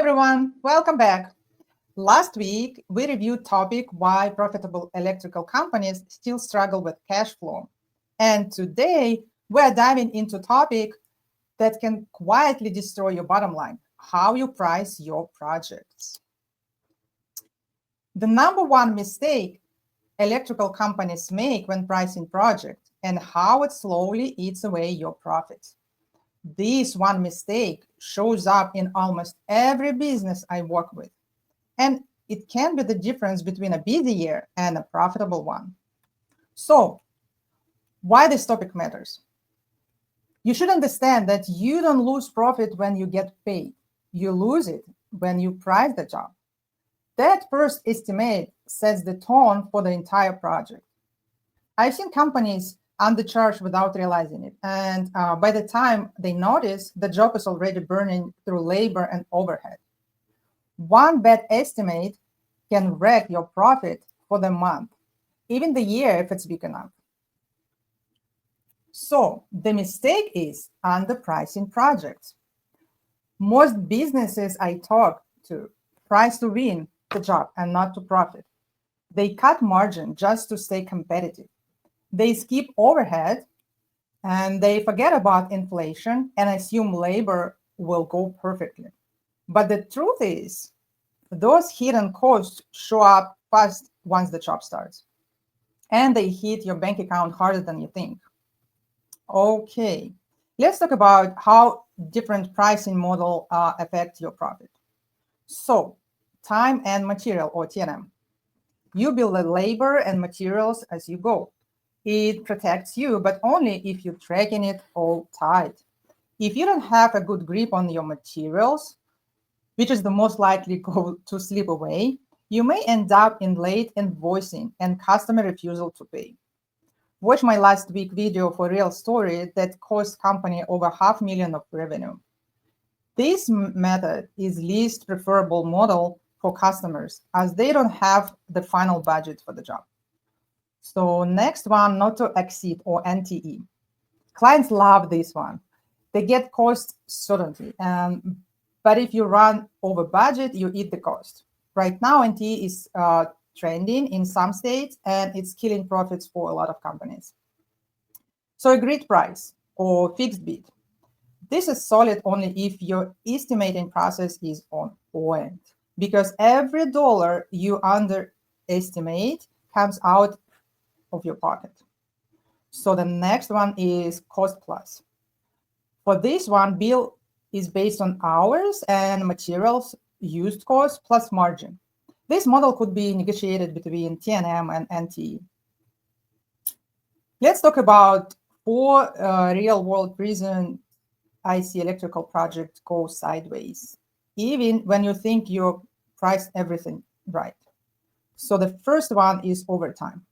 everyone, welcome back. Last week, we reviewed topic why profitable electrical companies still struggle with cash flow. And today, we're diving into topic that can quietly destroy your bottom line, how you price your projects. The number one mistake electrical companies make when pricing projects and how it slowly eats away your profits. This one mistake shows up in almost every business I work with, and it can be the difference between a busy year and a profitable one. So, why this topic matters? You should understand that you don't lose profit when you get paid. You lose it when you price the job. That first estimate sets the tone for the entire project. I've seen companies undercharge without realizing it. And by the time they notice, the job is already burning through labor and overhead. One bad estimate can wreck your profit for the month, even the year if it's big enough. So the mistake is underpricing projects. Most businesses I talk to price to win the job and not to profit. They cut margin just to stay competitive. They skip overhead and they forget about inflation and assume labor will go perfectly. But the truth is, those hidden costs show up fast once the job starts. And they hit your bank account harder than you think. Okay, let's talk about how different pricing model affect your profit. So, time and material, or T&M. You bill the labor and materials as you go. It protects you, but only if you're tracking it all tight. If you don't have a good grip on your materials, which is the most likely go to slip away, you may end up in late invoicing and customer refusal to pay. Watch my last week video for real story that cost company over $500,000 of revenue. This method is least preferable model for customers as they don't have the final budget for the job. So next one, not to exceed, or NTE. Clients love this one. They get cost certainty. But if you run over budget, you eat the cost. Right now, NTE is trending in some states, and it's killing profits for a lot of companies. So agreed price or fixed bid. This is solid only if your estimating process is on point, because every dollar you underestimate comes out of your pocket. So the next one is cost plus. For this one, bill is based on hours and materials used cost plus margin. This model could be negotiated between T&M and NTE. Let's talk about 4 real-world reasons I see electrical projects go sideways, even when you think you priced everything right. So the first one is overtime.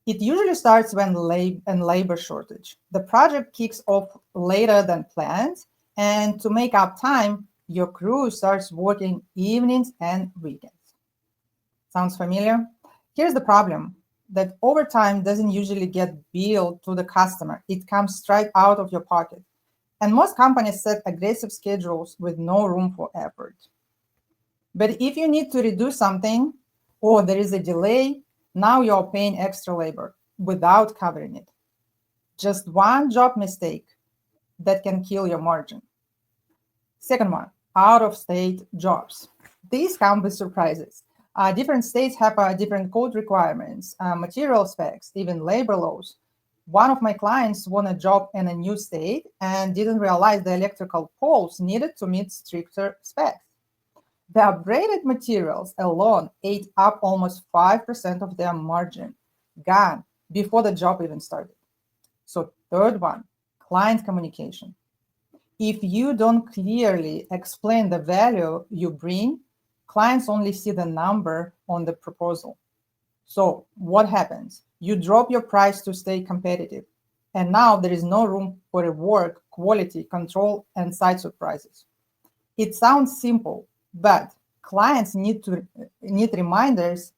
It usually starts when labor shortage. The project kicks off later than planned, and to make up time, your crew starts working evenings and weekends. Sounds familiar? Here's the problem, that overtime doesn't usually get billed to the customer. It comes straight out of your pocket. And most companies set aggressive schedules with no room for effort. But if you need to redo something, or there is a delay, now you're paying extra labor without covering it. Just one job mistake that can kill your margin. Second one, out-of-state jobs. These come with surprises. Different states have different code requirements, material specs, even labor laws. One of my clients won a job in a new state and didn't realize the electrical poles needed to meet stricter specs. The upgraded materials alone ate up almost 5% of their margin, gone before the job even started. So third one, client communication. If you don't clearly explain the value you bring, clients only see the number on the proposal. So what happens? You drop your price to stay competitive, and now there is no room for rework, quality control, and side surprises. It sounds simple, but clients need reminders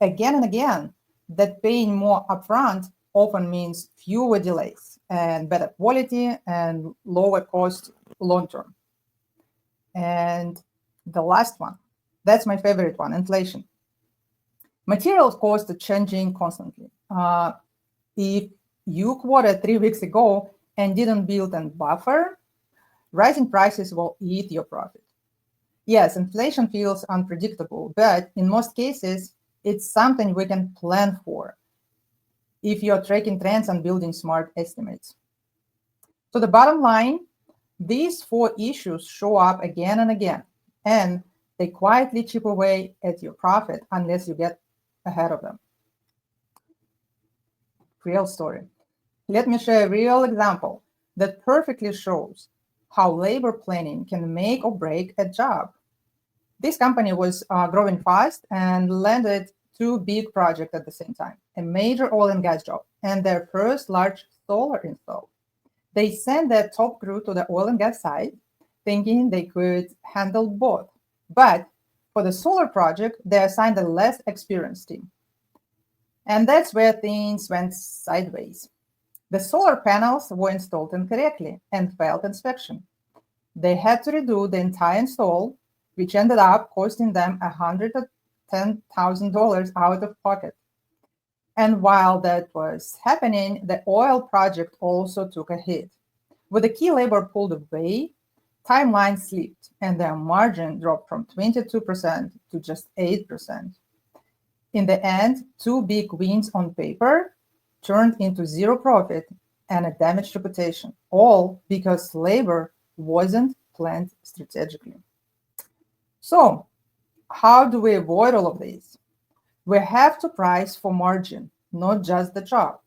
again and again that paying more upfront often means fewer delays and better quality and lower cost long term. And The last one, that's my favorite one, inflation. Materials costs are changing constantly. If you quoted 3 weeks ago and didn't build a buffer, rising prices will eat your profit. Yes, inflation feels unpredictable, but in most cases, it's something we can plan for if you're tracking trends and building smart estimates. So the bottom line, these 4 issues show up again and again, and they quietly chip away at your profit unless you get ahead of them. Real story. Let me share a real example that perfectly shows how labor planning can make or break a job. This company was growing fast and landed 2 big projects at the same time, a major oil and gas job and their first large solar install. They sent their top crew to the oil and gas side, thinking they could handle both. But for the solar project, they assigned a less experienced team. And that's where things went sideways. The solar panels were installed incorrectly and failed inspection. They had to redo the entire install, which ended up costing them $110,000 out of pocket. And while that was happening, the oil project also took a hit. With the key labor pulled away, timeline slipped and their margin dropped from 22% to just 8%. In the end, 2 big wins on paper turned into zero profit and a damaged reputation, all because labor wasn't planned strategically. So, how do we avoid all of this? We have to price for margin, not just the job.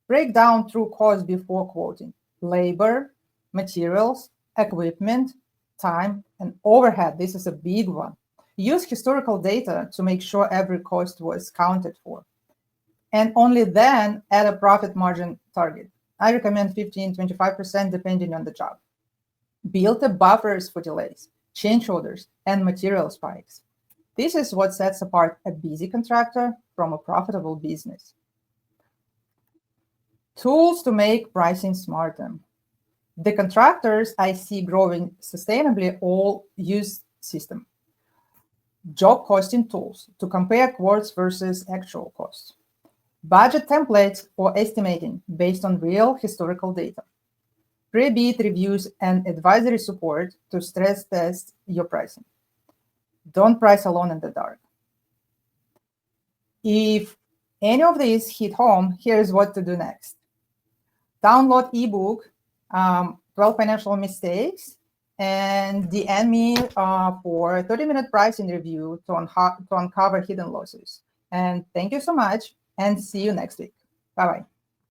Break down true costs before quoting: labor, materials, equipment, time, and overhead. This is a big one. Use historical data to make sure every cost was counted for. And only then add a profit margin target. I recommend 15-25% depending on the job. Build the buffers for delays, change orders, and material spikes. This is what sets apart a busy contractor from a profitable business. Tools to make pricing smarter. The contractors I see growing sustainably all use system. Job costing tools to compare quotes versus actual costs. Budget templates for estimating based on real historical data. Pre-bid reviews and advisory support to stress test your pricing. Don't price alone in the dark. If any of these hit home, here's what to do next. Download ebook, 12 Financial Mistakes, and DM me for a 30-minute pricing review to uncover hidden losses. And thank you so much, and see you next week. Bye-bye.